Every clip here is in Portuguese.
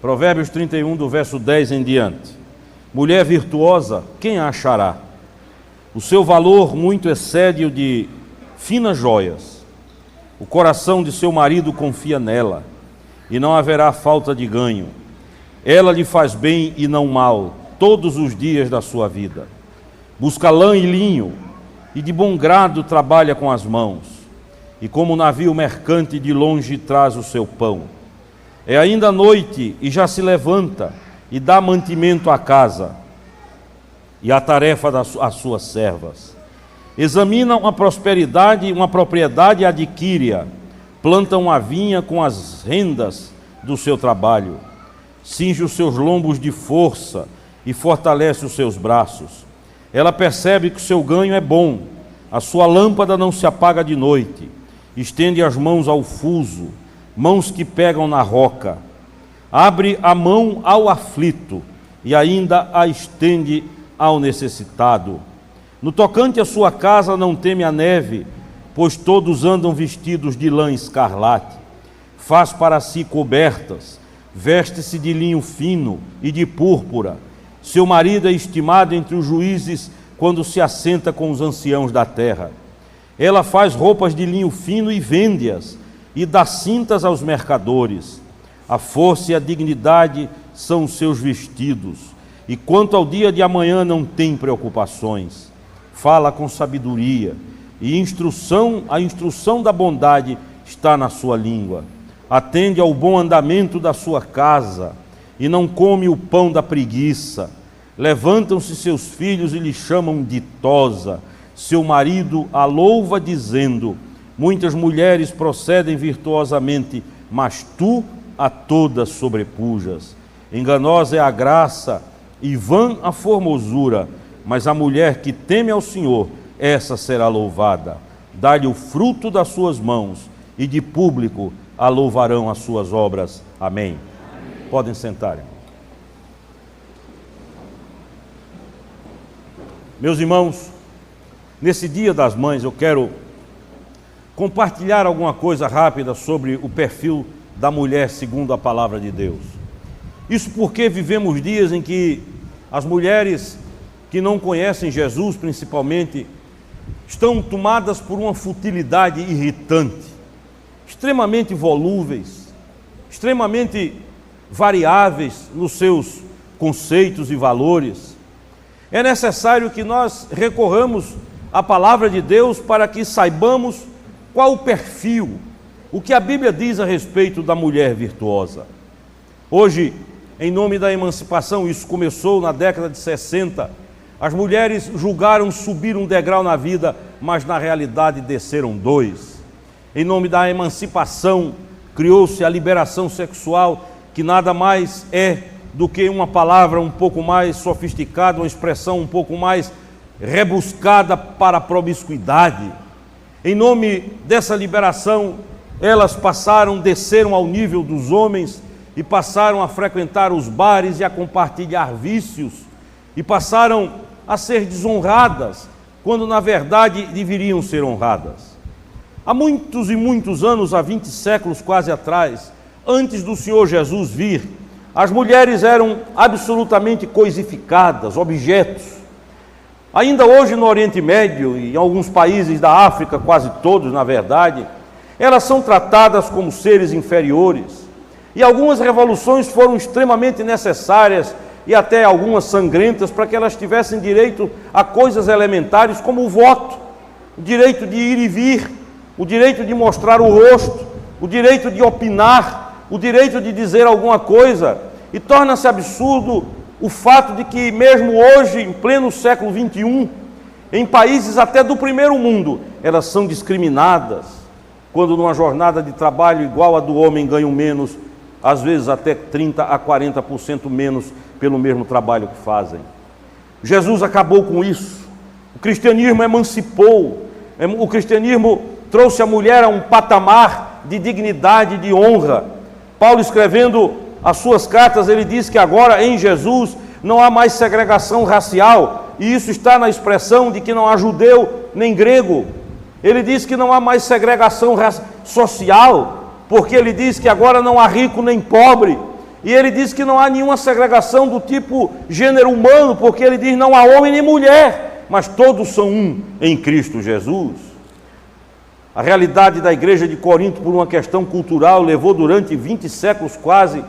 Provérbios 31, do verso 10 em diante. Mulher virtuosa, quem a achará? O seu valor muito excede o de finas joias. O coração de seu marido confia nela, e não haverá falta de ganho. Ela lhe faz bem e não mal, todos os dias da sua vida. Busca lã e linho, e de bom grado trabalha com as mãos. E como navio mercante de longe traz o seu pão. É ainda noite e já se levanta, e dá mantimento à casa, e a tarefa às suas servas. Examina uma prosperidade, uma propriedade e adquire-a. Planta uma vinha com as rendas do seu trabalho. Cinge os seus lombos de força e fortalece os seus braços. Ela percebe que o seu ganho é bom. A sua lâmpada não se apaga de noite. Estende as mãos ao fuso, mãos que pegam na roca. Abre a mão ao aflito e ainda a estende ao necessitado. No tocante à sua casa não teme a neve, pois todos andam vestidos de lã escarlate. Faz para si cobertas, veste-se de linho fino e de púrpura. Seu marido é estimado entre os juízes quando se assenta com os anciãos da terra. Ela faz roupas de linho fino e vende-as, e dá cintas aos mercadores. A força e a dignidade são os seus vestidos, e quanto ao dia de amanhã não tem preocupações. Fala com sabedoria, e a instrução da bondade está na sua língua. Atende ao bom andamento da sua casa, e não come o pão da preguiça. Levantam-se seus filhos e lhe chamam ditosa. Seu marido a louva dizendo: muitas mulheres procedem virtuosamente, mas tu a todas sobrepujas. Enganosa é a graça e vã a formosura, mas a mulher que teme ao Senhor, essa será louvada. Dá-lhe o fruto das suas mãos, e de público a louvarão as suas obras. Amém. Podem sentar, irmão. Meus irmãos, nesse Dia das Mães eu quero compartilhar alguma coisa rápida sobre o perfil da mulher segundo a palavra de Deus. Isso porque vivemos dias em que as mulheres que não conhecem Jesus, principalmente, estão tomadas por uma futilidade irritante, extremamente volúveis, extremamente variáveis nos seus conceitos e valores. É necessário que nós recorramos à palavra de Deus para que saibamos qual o perfil, o que a Bíblia diz a respeito da mulher virtuosa. Hoje, em nome da emancipação, isso começou na década de 60, as mulheres julgaram subir um degrau na vida, mas na realidade desceram dois. Em nome da emancipação, criou-se a liberação sexual, que nada mais é do que uma palavra um pouco mais sofisticada, uma expressão um pouco mais rebuscada para a promiscuidade. Em nome dessa liberação, elas desceram ao nível dos homens e passaram a frequentar os bares e a compartilhar vícios, e passaram a ser desonradas, quando na verdade deveriam ser honradas. Há muitos e muitos anos, há 20 séculos quase atrás, antes do Senhor Jesus vir, as mulheres eram absolutamente coisificadas, objetos. Ainda hoje no Oriente Médio e em alguns países da África, quase todos na verdade, elas são tratadas como seres inferiores. E algumas revoluções foram extremamente necessárias e até algumas sangrentas para que elas tivessem direito a coisas elementares como o voto, o direito de ir e vir, o direito de mostrar o rosto, o direito de opinar, o direito de dizer alguma coisa. E torna-se absurdo o fato de que mesmo hoje, em pleno século XXI, em países até do primeiro mundo, elas são discriminadas, quando numa jornada de trabalho igual a do homem ganham menos, às vezes até 30% a 40% menos pelo mesmo trabalho que fazem. Jesus acabou com isso. O cristianismo emancipou, o cristianismo trouxe a mulher a um patamar de dignidade, de honra. Paulo, escrevendo as suas cartas, ele diz que agora em Jesus não há mais segregação racial, e isso está na expressão de que não há judeu nem grego. Ele diz que não há mais segregação social, porque ele diz que agora não há rico nem pobre. E ele diz que não há nenhuma segregação do tipo gênero humano, porque ele diz não há homem nem mulher, mas todos são um em Cristo Jesus. A realidade da igreja de Corinto, por uma questão cultural, levou durante 20 séculos quase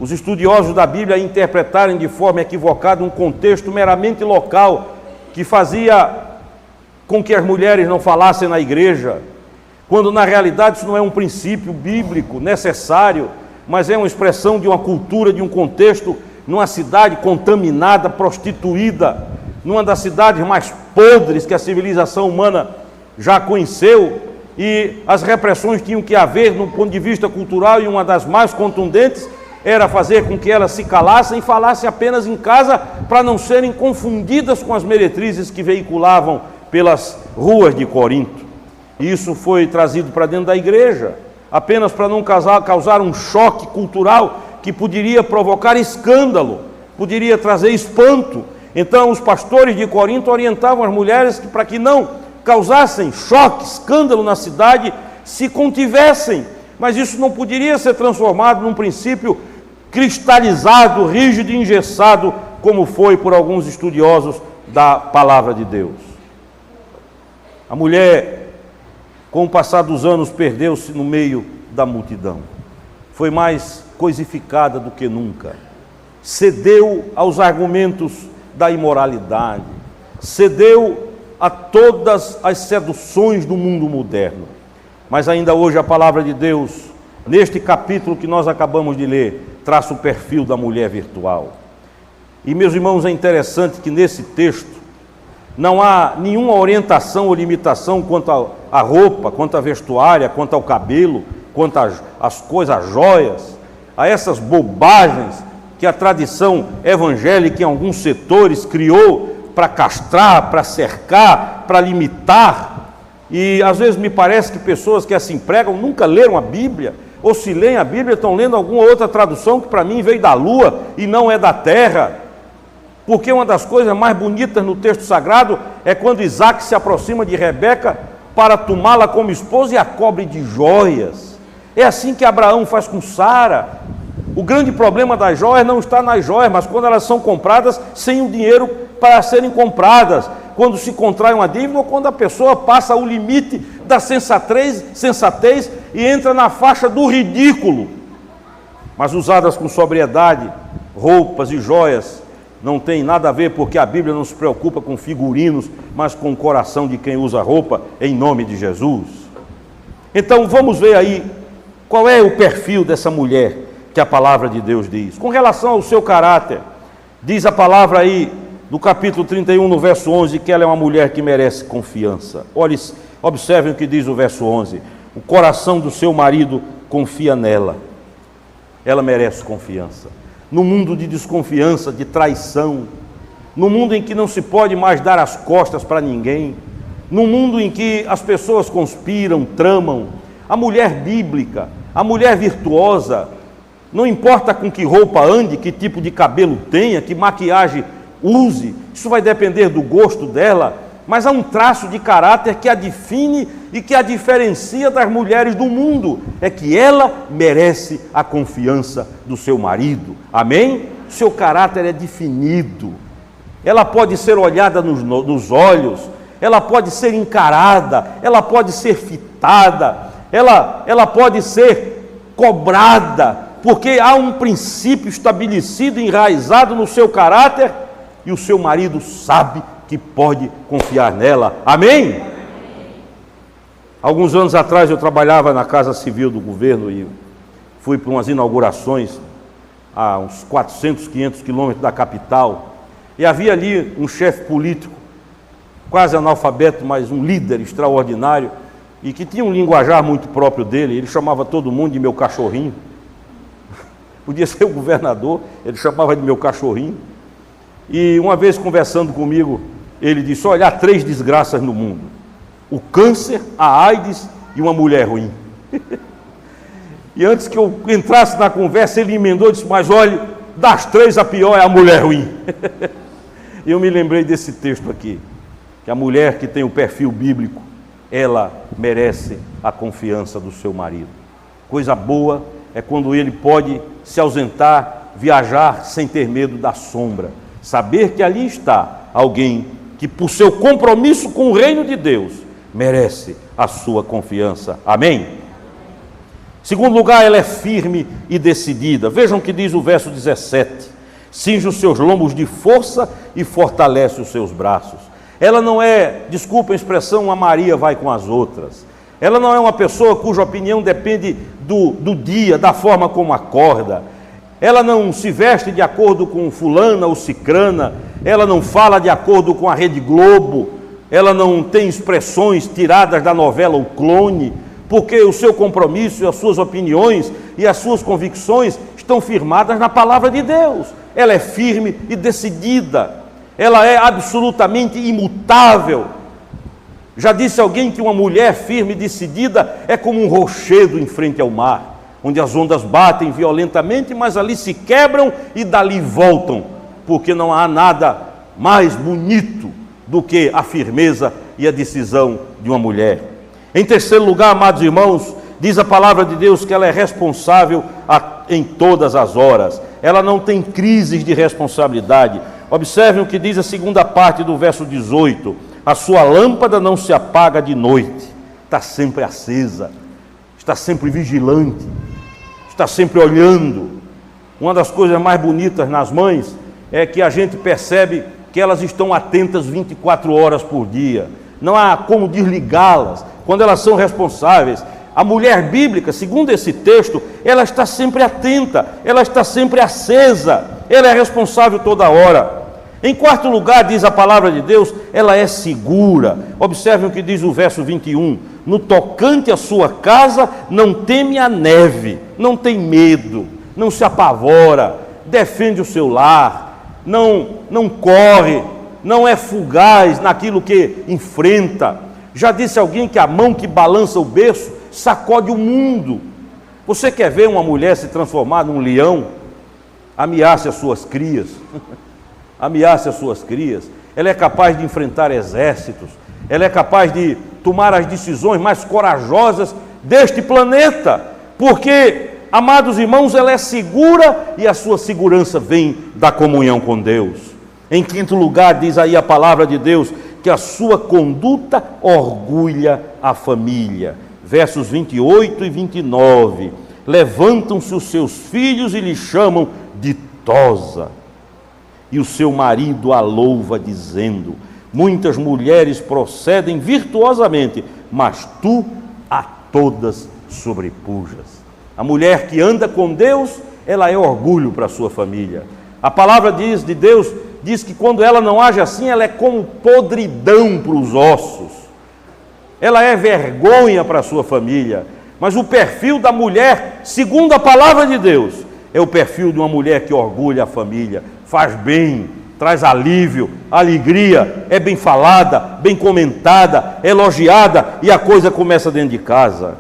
os estudiosos da Bíblia a interpretarem de forma equivocada um contexto meramente local, que fazia com que as mulheres não falassem na igreja, quando na realidade isso não é um princípio bíblico necessário, mas é uma expressão de uma cultura, de um contexto, numa cidade contaminada, prostituída, numa das cidades mais podres que a civilização humana já conheceu, e as repressões tinham que haver no ponto de vista cultural, e uma das mais contundentes era fazer com que elas se calassem e falassem apenas em casa, para não serem confundidas com as meretrizes que veiculavam pelas ruas de Corinto. E isso foi trazido para dentro da igreja, apenas para não causar um choque cultural que poderia provocar escândalo, poderia trazer espanto. Então os pastores de Corinto orientavam as mulheres para que não causassem choque, escândalo na cidade, se contivessem. Mas isso não poderia ser transformado num princípio cristalizado, rígido e engessado, como foi por alguns estudiosos da palavra de Deus. A mulher, com o passar dos anos, perdeu-se no meio da multidão. Foi mais coisificada do que nunca. Cedeu aos argumentos da imoralidade. Cedeu a todas as seduções do mundo moderno. Mas ainda hoje a palavra de Deus, neste capítulo que nós acabamos de ler, traça o perfil da mulher virtual. E, meus irmãos, é interessante que nesse texto não há nenhuma orientação ou limitação quanto à roupa, quanto à vestuária, quanto ao cabelo, quanto às coisas, às joias, a essas bobagens que a tradição evangélica em alguns setores criou para castrar, para cercar, para limitar. E às vezes me parece que pessoas que assim pregam nunca leram a Bíblia, ou se leem a Bíblia estão lendo alguma outra tradução que para mim veio da lua e não é da terra. Porque uma das coisas mais bonitas no texto sagrado é quando Isaac se aproxima de Rebeca para tomá-la como esposa e a cobre de joias. É assim que Abraão faz com Sara. O grande problema das joias não está nas joias, mas quando elas são compradas sem o dinheiro para serem compradas, quando se contrai uma dívida ou quando a pessoa passa o limite da sensatez e entra na faixa do ridículo. Mas usadas com sobriedade, roupas e joias não tem nada a ver, porque a Bíblia não se preocupa com figurinos, mas com o coração de quem usa roupa, em nome de Jesus. Então vamos ver aí qual é o perfil dessa mulher que a palavra de Deus diz. Com relação ao seu caráter, diz a palavra aí no capítulo 31, no verso 11, que ela é uma mulher que merece confiança. Olhe, observem o que diz o verso 11: o coração do seu marido confia nela. Ela merece confiança. No mundo de desconfiança, de traição, no mundo em que não se pode mais dar as costas para ninguém, no mundo em que as pessoas conspiram, tramam, a mulher bíblica, a mulher virtuosa, não importa com que roupa ande, que tipo de cabelo tenha, que maquiagem use, isso vai depender do gosto dela, mas há um traço de caráter que a define e que a diferencia das mulheres do mundo, é que ela merece a confiança do seu marido, amém? Seu caráter é definido, ela pode ser olhada nos olhos, ela pode ser encarada, ela pode ser fitada, ela pode ser cobrada, porque há um princípio estabelecido, enraizado no seu caráter, e o seu marido sabe que pode confiar nela, amém? Alguns anos atrás eu trabalhava na Casa Civil do governo e fui para umas inaugurações a uns 400, 500 quilômetros da capital, e havia ali um chefe político, quase analfabeto, mas um líder extraordinário, e que tinha um linguajar muito próprio dele. Ele chamava todo mundo de meu cachorrinho. Podia ser o governador, ele chamava de meu cachorrinho. E uma vez conversando comigo, ele disse: olha, há 3 desgraças no mundo: o câncer, a AIDS e uma mulher ruim. E antes que eu entrasse na conversa, ele emendou e disse: mas olha, das 3 a pior é a mulher ruim. E eu me lembrei desse texto aqui, que a mulher que tem o perfil bíblico, ela merece a confiança do seu marido. Coisa boa é quando ele pode se ausentar, viajar sem ter medo da sombra. Saber que ali está alguém que, por seu compromisso com o reino de Deus, merece a sua confiança. Amém? Segundo lugar, ela é firme e decidida. Vejam o que diz o verso 17. Cinge os seus lombos de força e fortalece os seus braços. Ela não é, desculpa a expressão, uma Maria vai com as outras. Ela não é uma pessoa cuja opinião depende do dia, da forma como acorda. Ela não se veste de acordo com fulana ou cicrana. Ela não fala de acordo com a Rede Globo. Ela não tem expressões tiradas da novela O Clone, porque o seu compromisso, as suas opiniões e as suas convicções estão firmadas na palavra de Deus. Ela é firme e decidida. Ela é absolutamente imutável. Já disse alguém que uma mulher firme e decidida é como um rochedo em frente ao mar, onde as ondas batem violentamente, mas ali se quebram e dali voltam, porque não há nada mais bonito do que a firmeza e a decisão de uma mulher. Em terceiro lugar, amados irmãos, diz a palavra de Deus que ela é responsável em todas as horas. Ela não tem crises de responsabilidade. Observem o que diz a segunda parte do verso 18. A sua lâmpada não se apaga de noite. Está sempre acesa. Está sempre vigilante. Está sempre olhando. Uma das coisas mais bonitas nas mães é que a gente percebe que elas estão atentas 24 horas por dia. Não há como desligá-las quando elas são responsáveis. A mulher bíblica, segundo esse texto, ela está sempre atenta, ela está sempre acesa, ela é responsável toda hora. Em quarto lugar, diz a palavra de Deus, ela é segura. Observem o que diz o verso 21. No tocante à sua casa, não teme a neve, não tem medo, não se apavora, defende o seu lar, não corre, não é fugaz naquilo que enfrenta. Já disse alguém que a mão que balança o berço sacode o mundo. Você quer ver uma mulher se transformar num leão? Ameace as suas crias. Ameace as suas crias. Ela é capaz de enfrentar exércitos. Ela é capaz de tomar as decisões mais corajosas deste planeta. Porque, amados irmãos, ela é segura e a sua segurança vem da comunhão com Deus. Em quinto lugar, diz aí a palavra de Deus, que a sua conduta orgulha a família. Versos 28 e 29. Levantam-se os seus filhos e lhe chamam ditosa. E o seu marido a louva, dizendo: muitas mulheres procedem virtuosamente, mas tu a todas sobrepujas. A mulher que anda com Deus, ela é orgulho para a sua família. A palavra de Deus diz que quando ela não age assim, ela é como podridão para os ossos. Ela é vergonha para a sua família. Mas o perfil da mulher, segundo a palavra de Deus, é o perfil de uma mulher que orgulha a família, faz bem, traz alívio, alegria, é bem falada, bem comentada, elogiada, e a coisa começa dentro de casa.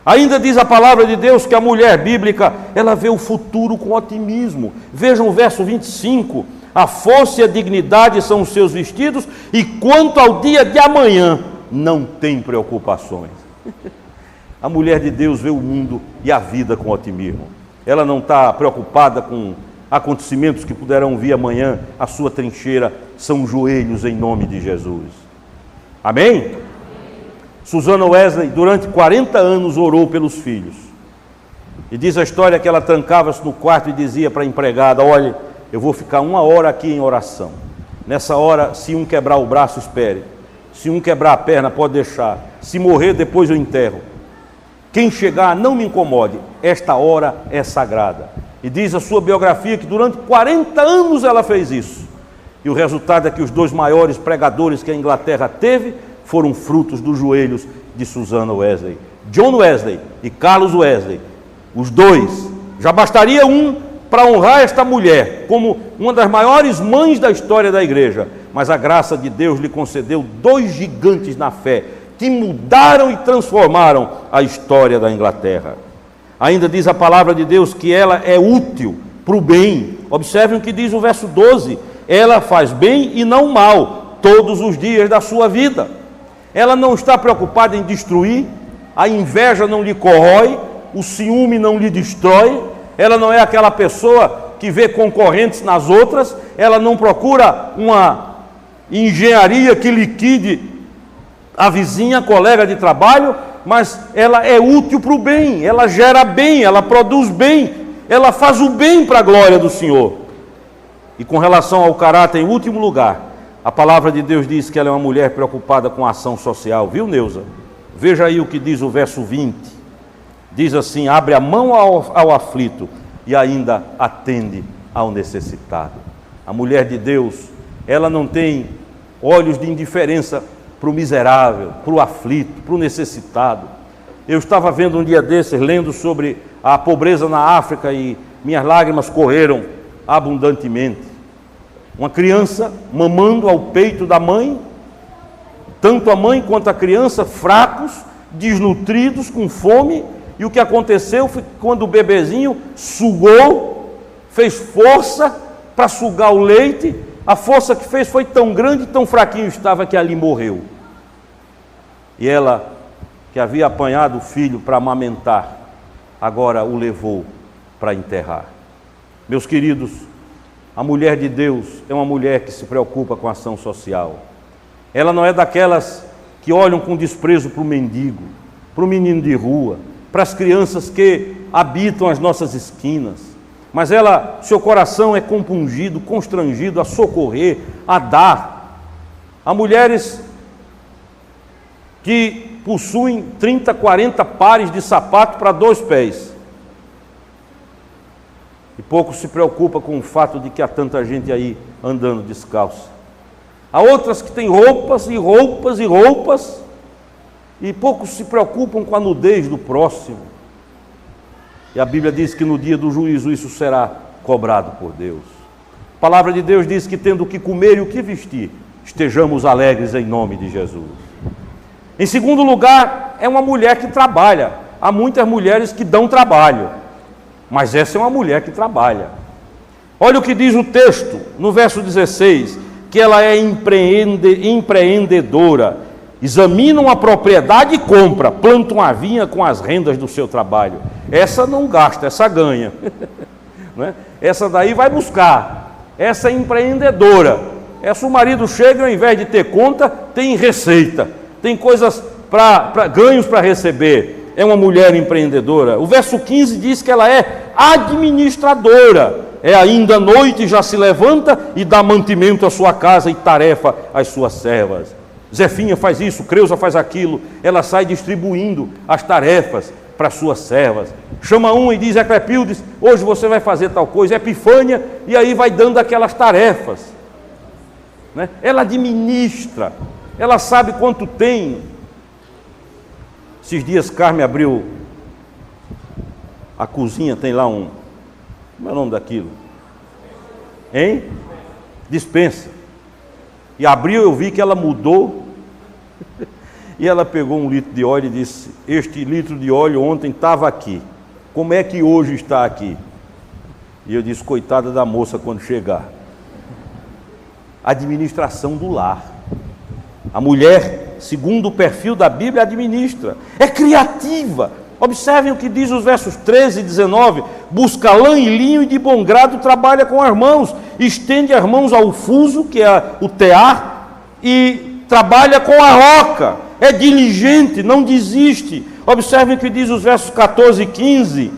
Ainda diz a palavra de Deus que a mulher bíblica, ela vê o futuro com otimismo. Vejam o verso 25. A força e a dignidade são os seus vestidos, e quanto ao dia de amanhã, não tem preocupações. A mulher de Deus vê o mundo e a vida com otimismo. Ela não está preocupada com acontecimentos que poderão vir amanhã. A sua trincheira são joelhos em nome de Jesus. Amém? Susana Wesley, durante 40 anos, orou pelos filhos. E diz a história que ela trancava-se no quarto e dizia para a empregada: olha, eu vou ficar 1 hora aqui em oração. Nessa hora, se um quebrar o braço, espere. Se um quebrar a perna, pode deixar. Se morrer, depois eu enterro. Quem chegar, não me incomode. Esta hora é sagrada. E diz a sua biografia que durante 40 anos ela fez isso. E o resultado é que os 2 maiores pregadores que a Inglaterra teve foram frutos dos joelhos de Susana Wesley. John Wesley e Carlos Wesley. Os 2. Já bastaria um para honrar esta mulher como uma das maiores mães da história da igreja. Mas a graça de Deus lhe concedeu 2 gigantes na fé, que mudaram e transformaram a história da Inglaterra. Ainda diz a palavra de Deus que ela é útil para o bem. Observem o que diz o verso 12. Ela faz bem e não mal todos os dias da sua vida. Ela não está preocupada em destruir, a inveja não lhe corrói, o ciúme não lhe destrói, ela não é aquela pessoa que vê concorrentes nas outras, ela não procura uma engenharia que liquide a vizinha, a colega de trabalho, mas ela é útil para o bem, ela gera bem, ela produz bem, ela faz o bem para a glória do Senhor. E com relação ao caráter, em último lugar, a palavra de Deus diz que ela é uma mulher preocupada com a ação social, viu, Neuza? Veja aí o que diz o verso 20, diz assim: abre a mão ao aflito e ainda atende ao necessitado. A mulher de Deus, ela não tem olhos de indiferença para o miserável, para o aflito, para o necessitado. Eu estava vendo um dia desses, lendo sobre a pobreza na África, e minhas lágrimas correram abundantemente. Uma criança mamando ao peito da mãe, tanto a mãe quanto a criança fracos, desnutridos, com fome, e o que aconteceu foi que quando o bebezinho sugou, fez força para sugar o leite, a força que fez foi tão grande, tão fraquinho estava, que ali morreu. E ela, que havia apanhado o filho para amamentar, agora o levou para enterrar. Meus queridos, a mulher de Deus é uma mulher que se preocupa com a ação social. Ela não é daquelas que olham com desprezo para o mendigo, para o menino de rua, para as crianças que habitam as nossas esquinas, mas ela, seu coração é compungido, constrangido a socorrer, a dar. Há mulheres que possuem 30, 40 pares de sapato para 2 pés. E pouco se preocupa com o fato de que há tanta gente aí andando descalça. Há outras que têm roupas e roupas e roupas, e poucos se preocupam com a nudez do próximo. E a Bíblia diz que no dia do juízo isso será cobrado por Deus. A palavra de Deus diz que, tendo o que comer e o que vestir, estejamos alegres em nome de Jesus. Em segundo lugar, é uma mulher que trabalha. Há muitas mulheres que dão trabalho, mas essa é uma mulher que trabalha. Olha o que diz o texto no verso 16, que ela é empreendedora. Examina uma propriedade e compra, planta uma vinha com as rendas do seu trabalho. Essa não gasta, essa ganha. Né? Essa daí vai buscar, essa é empreendedora. Essa, o marido chega, ao invés de ter conta, tem receita, tem coisas ganhos para receber. É uma mulher empreendedora. O verso 15 diz que ela é administradora. É ainda à noite, já se levanta e dá mantimento à sua casa e tarefa às suas servas. Zefinha faz isso, Creusa faz aquilo, ela sai distribuindo as tarefas para as suas servas. Chama um e diz: Eclepildes, hoje você vai fazer tal coisa, Epifânia, e aí vai dando aquelas tarefas. Né? Ela administra, ela sabe quanto tem. Esses dias Carmen abriu a cozinha, tem lá como é o nome daquilo? Hein? Despensa. E abriu, eu vi que ela mudou, e ela pegou 1 litro de óleo e disse: este litro de óleo ontem estava aqui, como é que hoje está aqui? E eu disse: coitada da moça quando chegar. Administração do lar. A mulher, segundo o perfil da Bíblia, administra, é criativa. Observem o que diz os versos 13 e 19: busca lã e linho e de bom grado trabalha com as mãos, estende as mãos ao fuso, que é o tear, e trabalha com a roca, é diligente, não desiste. Observem o que diz os versos 14 e 15: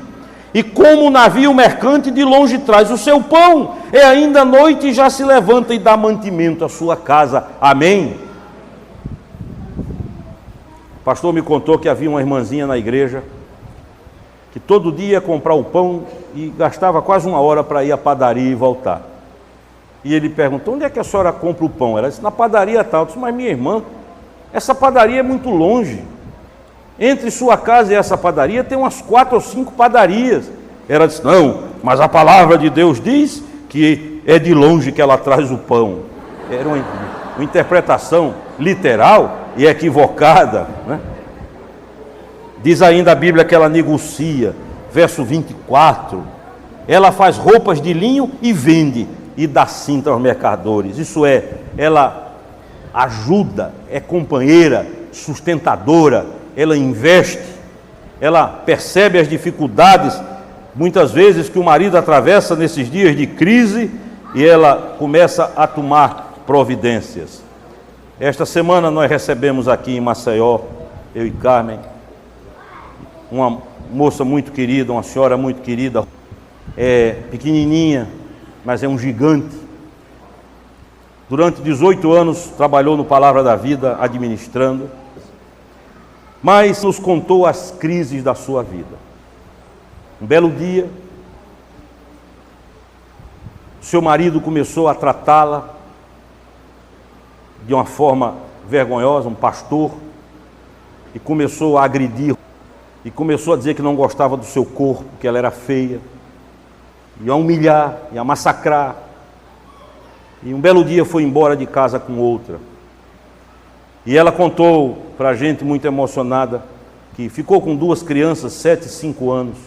e como o navio mercante de longe traz o seu pão, é ainda noite e já se levanta e dá mantimento à sua casa. Amém? O pastor me contou que havia uma irmãzinha na igreja que todo dia ia comprar o pão e gastava quase 1 hora para ir à padaria e voltar. E ele perguntou: onde é que a senhora compra o pão? Ela disse: na padaria tal. Eu disse: mas minha irmã, essa padaria é muito longe. Entre sua casa e essa padaria tem umas 4 ou 5 padarias. Ela disse: não, mas a palavra de Deus diz que é de longe que ela traz o pão. Era uma interpretação literal e equivocada, né? Diz ainda a Bíblia que ela negocia, verso 24, ela faz roupas de linho e vende, e dá cinta aos mercadores. Isso é, ela ajuda, é companheira, sustentadora, ela investe. ela percebe as dificuldades, muitas vezes, que o marido atravessa nesses dias de crise, e ela começa a tomar providências. Esta semana nós recebemos aqui em Maceió, eu e Carmen, uma moça muito querida, uma senhora muito querida, pequenininha, mas é um gigante. Durante 18 anos trabalhou no Palavra da Vida, administrando, mas nos contou as crises da sua vida. Um belo dia, seu marido começou a tratá-la de uma forma vergonhosa, um pastor, e começou a agredir, e começou a dizer que não gostava do seu corpo, que ela era feia, e a humilhar, e a massacrar. E um belo dia foi embora de casa com outra. E ela contou para a gente, muito emocionada, que ficou com 2 crianças, 7 e 5 anos.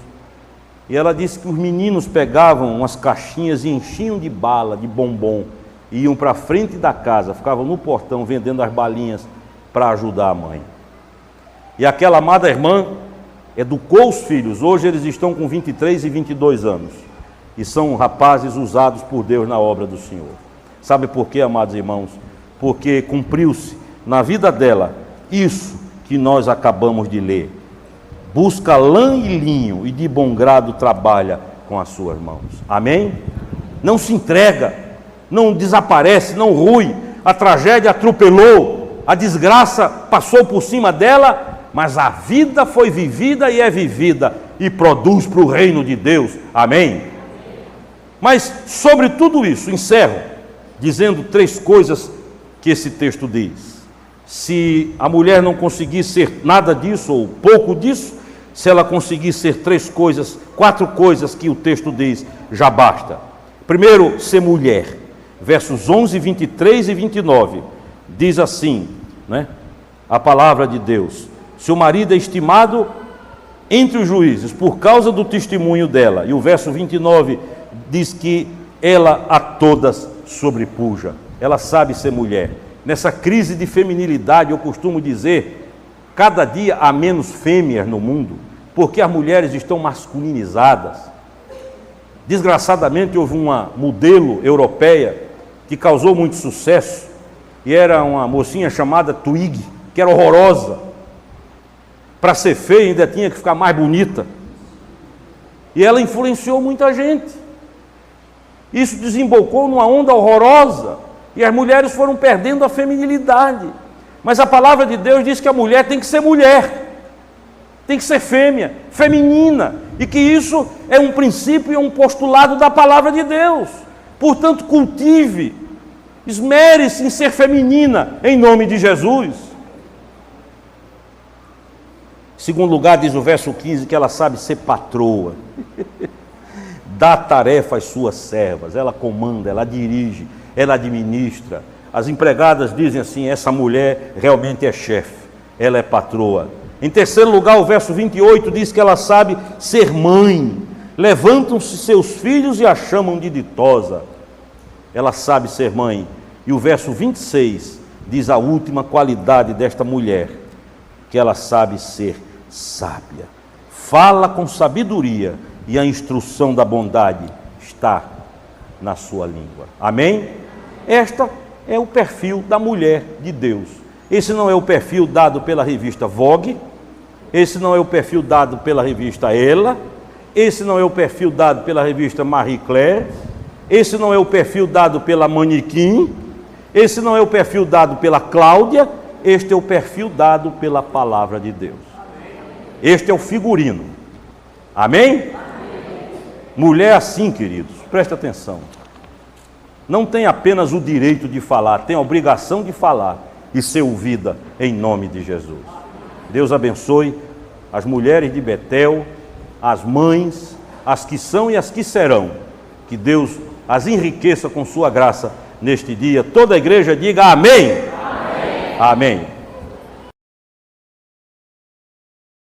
E ela disse que os meninos pegavam umas caixinhas e enchiam de bala, de bombom, e iam para a frente da casa, ficavam no portão vendendo as balinhas para ajudar a mãe. E aquela amada irmã educou os filhos. Hoje eles estão com 23 e 22 anos. E são rapazes usados por Deus na obra do Senhor. Sabe por quê, amados irmãos? Porque cumpriu-se na vida dela isso que nós acabamos de ler. Busca lã e linho, e de bom grado trabalha com as suas mãos. Amém? Não se entrega, não desaparece, não rui. A tragédia atropelou, a desgraça passou por cima dela, mas a vida foi vivida e é vivida, e produz para o reino de Deus. Amém? Mas sobre tudo isso, encerro dizendo 3 coisas que esse texto diz. Se a mulher não conseguir ser nada disso, ou pouco disso, se ela conseguir ser 3 coisas, 4 coisas que o texto diz, já basta. Primeiro, ser mulher. Versos 11, 23 e 29, diz assim, né? A palavra de Deus: seu marido é estimado entre os juízes por causa do testemunho dela. E o verso 29 diz que ela a todas sobrepuja. Ela sabe ser mulher. Nessa crise de feminilidade, eu costumo dizer, cada dia há menos fêmeas no mundo, porque as mulheres estão masculinizadas. Desgraçadamente, houve uma modelo europeia que causou muito sucesso, e era uma mocinha chamada Twig, que era horrorosa. Para ser feia, ainda tinha que ficar mais bonita. E ela influenciou muita gente. Isso desembocou numa onda horrorosa, e as mulheres foram perdendo a feminilidade. Mas a palavra de Deus diz que a mulher tem que ser mulher, tem que ser fêmea, feminina, e que isso é um princípio e um postulado da palavra de Deus. Portanto, cultive, esmere-se em ser feminina, em nome de Jesus. Em segundo lugar, diz o verso 15, que ela sabe ser patroa. Dá tarefa às suas servas, ela comanda, ela dirige, ela administra. As empregadas dizem assim: essa mulher realmente é chefe, ela é patroa. Em terceiro lugar, o verso 28 diz que ela sabe ser mãe. Levantam-se seus filhos e a chamam de ditosa. Ela sabe ser mãe. E o verso 26 diz a última qualidade desta mulher, que ela sabe ser sábia. Fala com sabedoria, e a instrução da bondade está na sua língua. Amém? Esta é o perfil da mulher de Deus. Esse não é o perfil dado pela revista Vogue, esse não é o perfil dado pela revista Ela, esse não é o perfil dado pela revista Marie Claire, esse não é o perfil dado pela Manequim, esse não é o perfil dado pela Cláudia, este é o perfil dado pela palavra de Deus. Este é o figurino. Amém? Mulher assim, queridos, presta atenção, não tem apenas o direito de falar, tem a obrigação de falar e ser ouvida em nome de Jesus. Deus abençoe as mulheres de Betel, as mães, as que são e as que serão. Que Deus as enriqueça com sua graça neste dia. Toda a igreja diga amém. Amém. Amém.